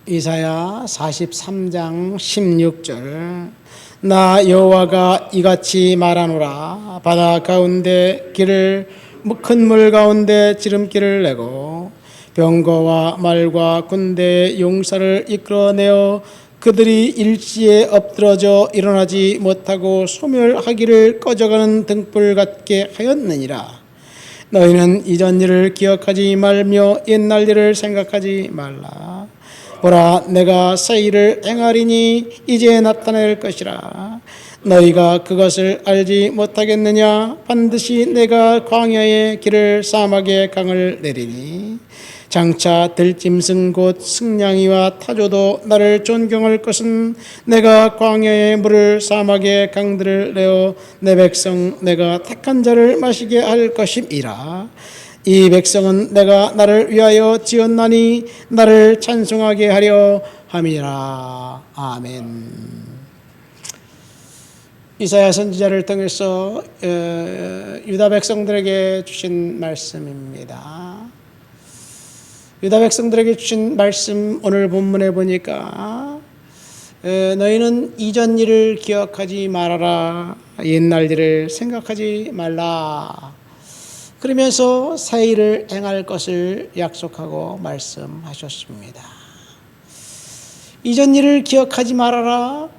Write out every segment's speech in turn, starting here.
이사야 43장 16절. 나 여호와가 이같이 말하노라. 바다 가운데 길을 큰 물 가운데 지름길을 내고 병거와 말과 군대의 용사를 이끌어내어 그들이 일시에 엎드러져 일어나지 못하고 소멸하기를 꺼져가는 등불 같게 하였느니라. 너희는 이전 일을 기억하지 말며 옛날 일을 생각하지 말라. 보라, 내가 새 일을 행하리니 이제 나타낼 것이라. 너희가 그것을 알지 못하겠느냐? 반드시 내가 광야의 길을 사막의 강을 내리니 장차 들짐승 곧 승냥이와 타조도 나를 존경할 것은 내가 광야의 물을 사막의 강들을 내어 내 백성 내가 택한 자를 마시게 할 것임이라. 이 백성은 내가 나를 위하여 지었나니 나를 찬송하게 하려 함이라. 아멘. 이사야 선지자를 통해서 유다 백성들에게 주신 말씀입니다. 유다 백성들에게 주신 말씀, 오늘 본문에 보니까 너희는 이전 일을 기억하지 말아라. 옛날 일을 생각하지 말라. 그러면서 새 일을 행할 것을 약속하고 말씀하셨습니다. 이전 일을 기억하지 말아라.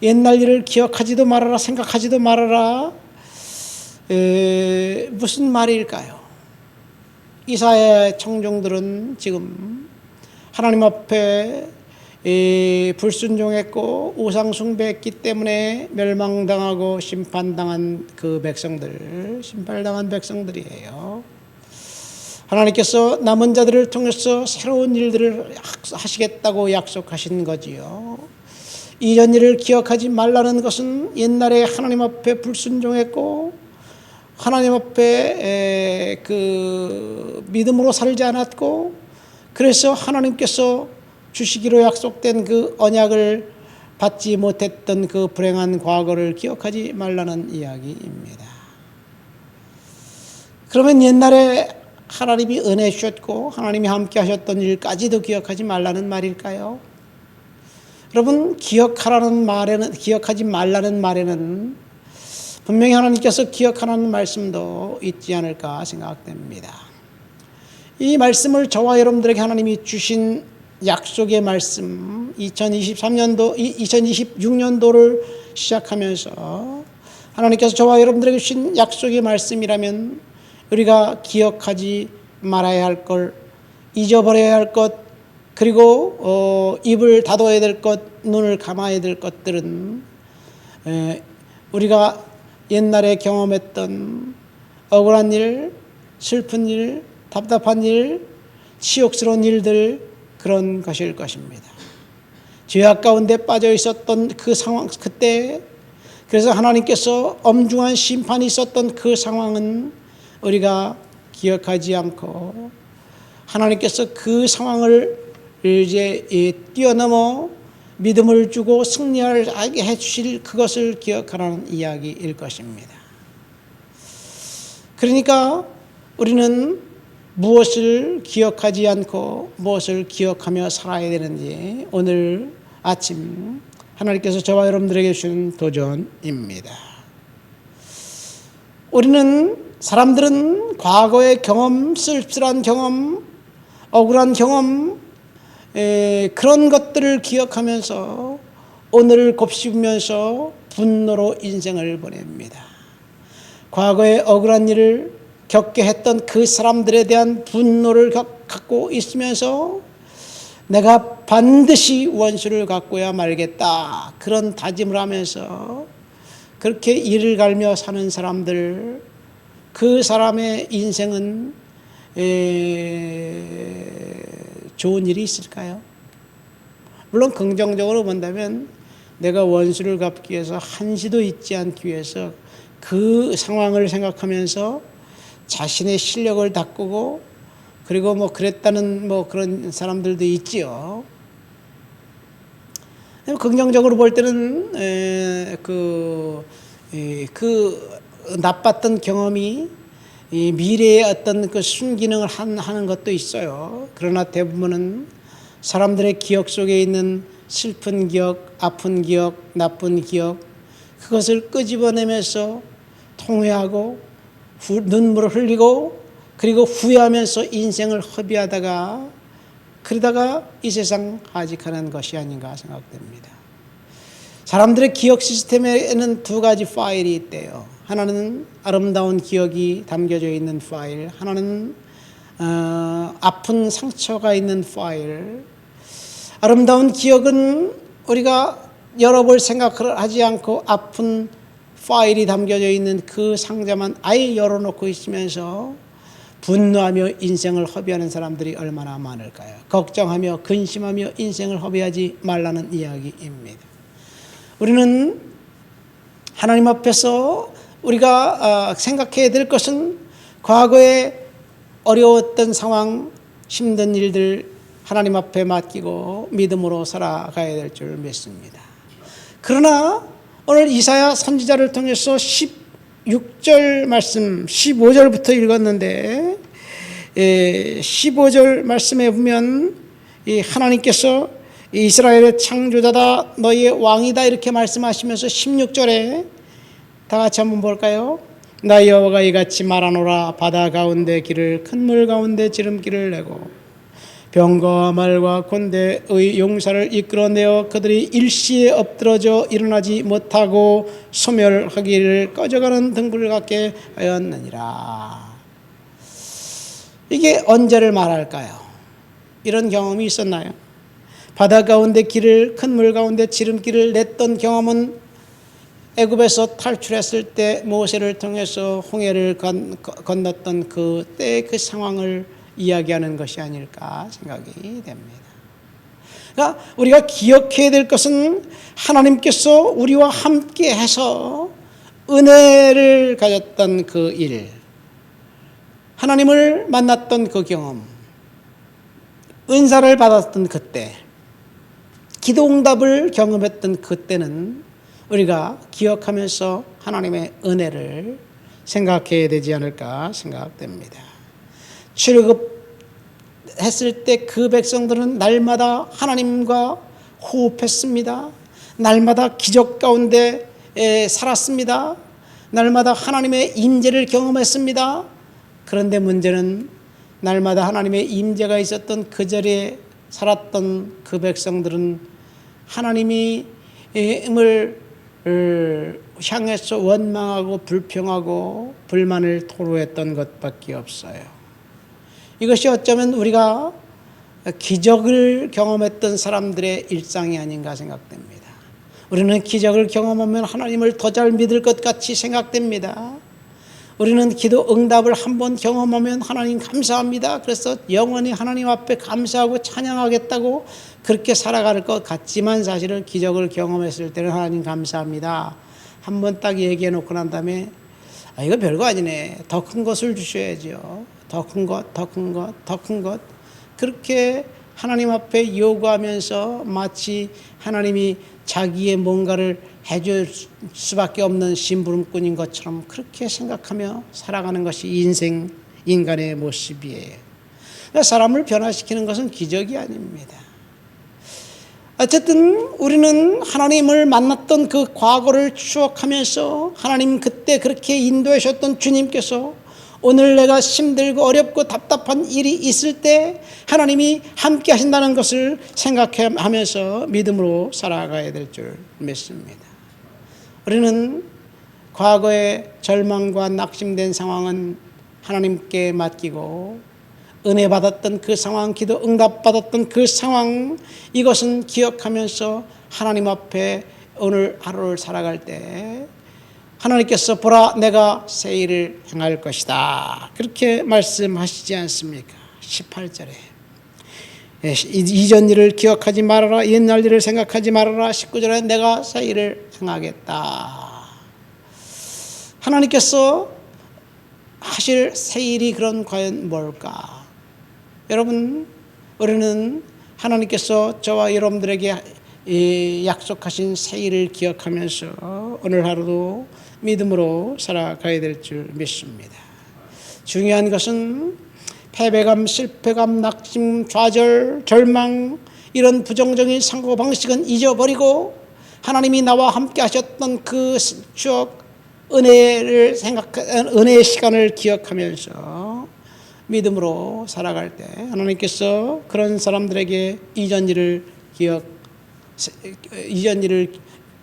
옛날 일을 기억하지도 말아라. 생각하지도 말아라. 무슨 말일까요? 이사야의 청중들은 지금 하나님 앞에 불순종했고 우상 숭배했기 때문에 멸망당하고 심판당한 그 백성들, 심판당한 백성들이에요. 하나님께서 남은 자들을 통해서 새로운 일들을 하시겠다고 약속하신 거지요. 이전 일을 기억하지 말라는 것은 옛날에 하나님 앞에 불순종했고 하나님 앞에 그 믿음으로 살지 않았고 그래서 하나님께서 주시기로 약속된 그 언약을 받지 못했던 그 불행한 과거를 기억하지 말라는 이야기입니다. 그러면 옛날에 하나님이 은혜 주셨고 하나님이 함께 하셨던 일까지도 기억하지 말라는 말일까요? 여러분, 기억하지 말라는 말에는 분명히 하나님께서 기억하라는 말씀도 있지 않을까 생각됩니다. 이 말씀을 저와 여러분들에게 하나님이 주신 약속의 말씀, 2026년도를 시작하면서 하나님께서 저와 여러분들에게 주신 약속의 말씀이라면 우리가 기억하지 말아야 할 것, 잊어버려야 할 것, 그리고 입을 닫아야 될 것, 눈을 감아야 될 것들은 우리가 옛날에 경험했던 억울한 일, 슬픈 일, 답답한 일, 치욕스러운 일들, 그런 것일 것입니다. 죄악 가운데 빠져 있었던 그 상황, 그때 그래서 하나님께서 엄중한 심판이 있었던 그 상황은 우리가 기억하지 않고 하나님께서 그 상황을 이제 뛰어넘어 믿음을 주고 승리하게 해주실 그것을 기억하라는 이야기일 것입니다. 그러니까 우리는 무엇을 기억하지 않고 무엇을 기억하며 살아야 되는지 오늘 아침 하나님께서 저와 여러분들에게 주신 도전입니다. 사람들은 과거의 경험, 쓸쓸한 경험, 억울한 경험, 그런 것들을 기억하면서 오늘을 곱씹으면서 분노로 인생을 보냅니다. 과거의 억울한 일을 겪게 했던 그 사람들에 대한 분노를 갖고 있으면서 내가 반드시 원수를 갚고야 말겠다, 그런 다짐을 하면서 그렇게 이를 갈며 사는 사람들, 그 사람의 인생은 좋은 일이 있을까요? 물론 긍정적으로 본다면 내가 원수를 갚기 위해서 한시도 잊지 않기 위해서 그 상황을 생각하면서 자신의 실력을 닦고 그리고 그랬다는 그런 사람들도 있지요. 긍정적으로 볼 때는 그 나빴던 경험이 미래의 어떤 그 순기능을 하는 것도 있어요. 그러나 대부분은 사람들의 기억 속에 있는 슬픈 기억, 아픈 기억, 나쁜 기억, 그것을 끄집어내면서 통회하고 눈물을 흘리고 그리고 후회하면서 인생을 허비하다가 그러다가 이 세상 하직하는 것이 아닌가 생각됩니다. 사람들의 기억 시스템에는 두 가지 파일이 있대요. 하나는 아름다운 기억이 담겨져 있는 파일, 하나는 아픈 상처가 있는 파일. 아름다운 기억은 우리가 여러 번 생각을 하지 않고 아픈 파일이 담겨져 있는 그 상자만 아예 열어놓고 있으면서 분노하며 인생을 허비하는 사람들이 얼마나 많을까요? 걱정하며 근심하며 인생을 허비하지 말라는 이야기입니다. 우리는 하나님 앞에서 우리가 생각해야 될 것은 과거에 어려웠던 상황, 힘든 일들 하나님 앞에 맡기고 믿음으로 살아가야 될 줄 믿습니다. 그러나 오늘 이사야 선지자를 통해서 16절 말씀 15절부터 읽었는데 15절 말씀에 보면 하나님께서 이스라엘의 창조자다 너희의 왕이다 이렇게 말씀하시면서 16절에 다 같이 한번 볼까요? 나 여호와가 이같이 말하노라 바다 가운데 길을 큰 물 가운데 지름길을 내고 병거와 말과 곤대의 용사를 이끌어내어 그들이 일시에 엎드러져 일어나지 못하고 소멸하기를 꺼져가는 등불 같게 하였느니라. 이게 언제를 말할까요? 이런 경험이 있었나요? 바다 가운데 길을 큰 물 가운데 지름길을 냈던 경험은 애굽에서 탈출했을 때 모세를 통해서 홍해를 건넜던 그때 그 상황을 이야기하는 것이 아닐까 생각이 됩니다. 그러니까 우리가 기억해야 될 것은 하나님께서 우리와 함께 해서 은혜를 가졌던 그 일, 하나님을 만났던 그 경험, 은사를 받았던 그때, 기도응답을 경험했던 그때는 우리가 기억하면서 하나님의 은혜를 생각해야 되지 않을까 생각됩니다. 출애굽했을 때 그 백성들은 날마다 하나님과 호흡했습니다. 날마다 기적 가운데 살았습니다. 날마다 하나님의 임재를 경험했습니다. 그런데 문제는 날마다 하나님의 임재가 있었던 그 자리에 살았던 그 백성들은 하나님을 향해서 원망하고 불평하고 불만을 토로했던 것밖에 없어요. 이것이 어쩌면 우리가 기적을 경험했던 사람들의 일상이 아닌가 생각됩니다. 우리는 기적을 경험하면 하나님을 더 잘 믿을 것 같이 생각됩니다. 우리는 기도 응답을 한번 경험하면 하나님 감사합니다. 그래서 영원히 하나님 앞에 감사하고 찬양하겠다고 그렇게 살아갈 것 같지만 사실은 기적을 경험했을 때는 하나님 감사합니다. 한번 딱 얘기해 놓고 난 다음에 이거 별거 아니네. 더 큰 것을 주셔야죠. 더 큰 것, 더 큰 것, 더 큰 것. 그렇게 하나님 앞에 요구하면서 마치 하나님이 자기의 뭔가를 해줄 수밖에 없는 심부름꾼인 것처럼 그렇게 생각하며 살아가는 것이 인간의 모습이에요. 사람을 변화시키는 것은 기적이 아닙니다. 어쨌든 우리는 하나님을 만났던 그 과거를 추억하면서 하나님 그때 그렇게 인도하셨던 주님께서 오늘 내가 힘들고 어렵고 답답한 일이 있을 때 하나님이 함께 하신다는 것을 생각하면서 믿음으로 살아가야 될 줄 믿습니다. 우리는 과거의 절망과 낙심된 상황은 하나님께 맡기고 은혜 받았던 그 상황, 기도 응답 받았던 그 상황, 이것은 기억하면서 하나님 앞에 오늘 하루를 살아갈 때 하나님께서 보라 내가 새 일을 행할 것이다 그렇게 말씀하시지 않습니까? 18절에 이전 일을 기억하지 말아라 옛날 일을 생각하지 말아라 19절에 내가 새 일을 행하겠다. 하나님께서 하실 새 일이 그런 과연 뭘까? 여러분 우리는 하나님께서 저와 여러분들에게 약속하신 새 일을 기억하면서 오늘 하루도 믿음으로 살아가야 될 줄 믿습니다. 중요한 것은 패배감, 실패감, 낙심, 좌절, 절망 이런 부정적인 사고방식은 잊어버리고 하나님이 나와 함께 하셨던 그 추억, 은혜의 시간을 기억하면서 믿음으로 살아갈 때 하나님께서 그런 사람들에게 이전 일을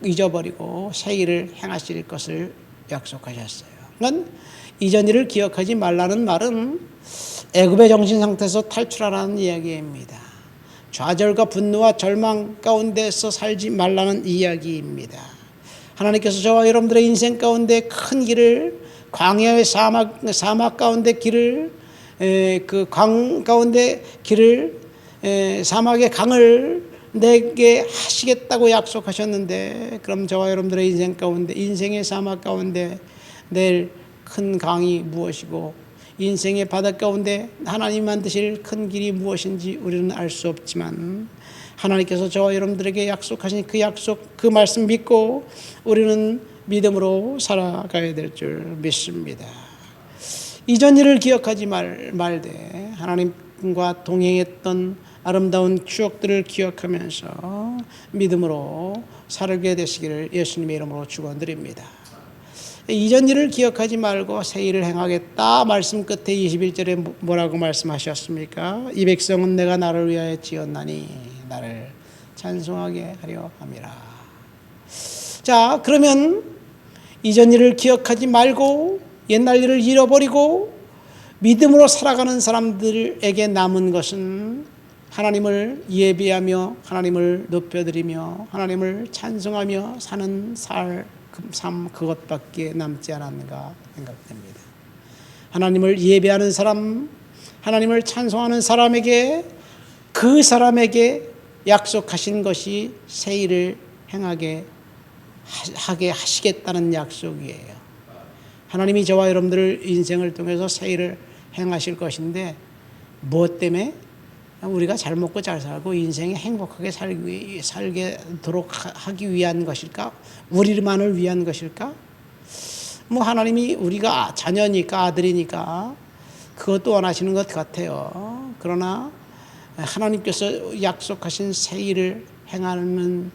잊어버리고 새 일을 행하실 것을 약속하셨어요. 그건 이전 일을 기억하지 말라는 말은 애굽의 정신 상태에서 탈출하라는 이야기입니다. 좌절과 분노와 절망 가운데서 살지 말라는 이야기입니다. 하나님께서 저와 여러분들의 인생 가운데 큰 길을, 광야의 사막 가운데 길을, 그 강 가운데 길을, 사막의 강을 내게 하시겠다고 약속하셨는데, 그럼 저와 여러분들의 인생 가운데, 인생의 사막 가운데 내일 큰 강이 무엇이고 인생의 바다 가운데 하나님 만드실 큰 길이 무엇인지 우리는 알 수 없지만 하나님께서 저와 여러분들에게 약속하신 그 약속, 그 말씀 믿고 우리는 믿음으로 살아가야 될 줄 믿습니다. 이전 일을 기억하지 말되 하나님과 동행했던 아름다운 추억들을 기억하면서 믿음으로 살게 되시기를 예수님의 이름으로 축원드립니다. 이전 일을 기억하지 말고 새 일을 행하겠다 말씀 끝에 21절에 뭐라고 말씀하셨습니까? 이 백성은 내가 나를 위하여 지었나니 나를 찬송하게 하려 함이라. 자, 그러면 이전 일을 기억하지 말고 옛날 일을 잃어버리고 믿음으로 살아가는 사람들에게 남은 것은 하나님을 예배하며 하나님을 높여드리며 하나님을 찬송하며 사는 삶 그것밖에 남지 않았는가 생각됩니다. 하나님을 예배하는 사람, 하나님을 찬송하는 사람에게 그 사람에게 약속하신 것이 새 일을 하게 하시겠다는 약속이에요. 하나님이 저와 여러분들 인생을 통해서 새 일을 행하실 것인데 무엇 때문에? 우리가 잘 먹고 잘 살고 인생에 행복하게 살게도록 하기 위한 것일까? 우리만을 위한 것일까? 하나님이 우리가 자녀니까 아들이니까 그것도 원하시는 것 같아요. 그러나 하나님께서 약속하신 새 일을 행하는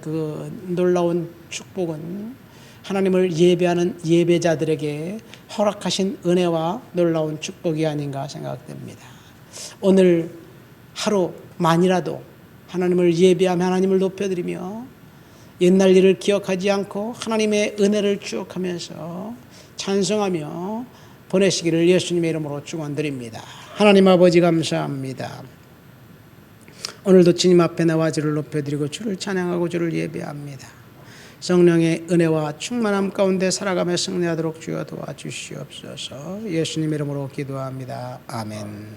그 놀라운 축복은 하나님을 예배하는 예배자들에게 허락하신 은혜와 놀라운 축복이 아닌가 생각됩니다. 오늘 하루만이라도 하나님을 예배하며 하나님을 높여드리며 옛날 일을 기억하지 않고 하나님의 은혜를 추억하면서 찬송하며 보내시기를 예수님의 이름으로 축원드립니다. 하나님 아버지 감사합니다. 오늘도 주님 앞에 나와 주를 높여드리고 주를 찬양하고 주를 예배합니다. 성령의 은혜와 충만함 가운데 살아가며 승리하도록 주여 도와주시옵소서. 예수님 이름으로 기도합니다. 아멘.